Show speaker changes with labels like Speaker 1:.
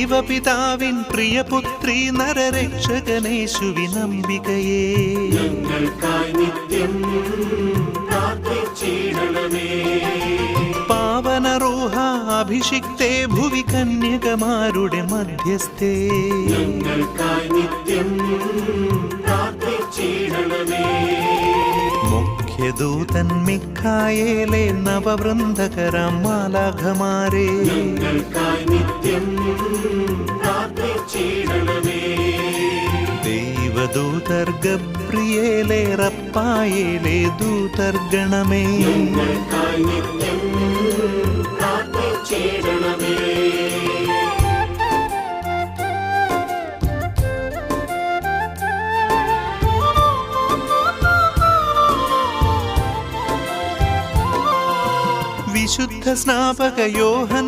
Speaker 1: ദൈവപിതാവിൻ പ്രിയപുത്രി നരരക്ഷകനേശുവിനംബികയേ
Speaker 2: ഞങ്ങൾക്കായി നിത്യം പ്രാർത്ഥിച്ചിടണമേ.
Speaker 1: പാവന റൂഹ അഭിഷിക്തേ ഭുവി കന്യകമാരുടെ മധ്യസ്ഥേ
Speaker 2: ഞങ്ങൾക്കായി നിത്യം പ്രാർത്ഥിച്ചിടണമേ.
Speaker 1: മുഖ്യദൂതൻ മിഖായേലേ നവവൃന്ദകരാം മാലാഖമാരേ
Speaker 2: ഞങ്ങൾക്കായി നിത്യം പ്രാർത്ഥിച്ചിടണമേ.
Speaker 1: ദൈവദൂതർ ഗബ്രിയേലേ റപ്പായേലേ ദൂതർഗണമേ
Speaker 2: ഞങ്ങൾക്കായി നിത്യം പ്രാർത്ഥിച്ചിടണമേ.
Speaker 1: വിശുദ്ധ സ്നാപക യോഹൻ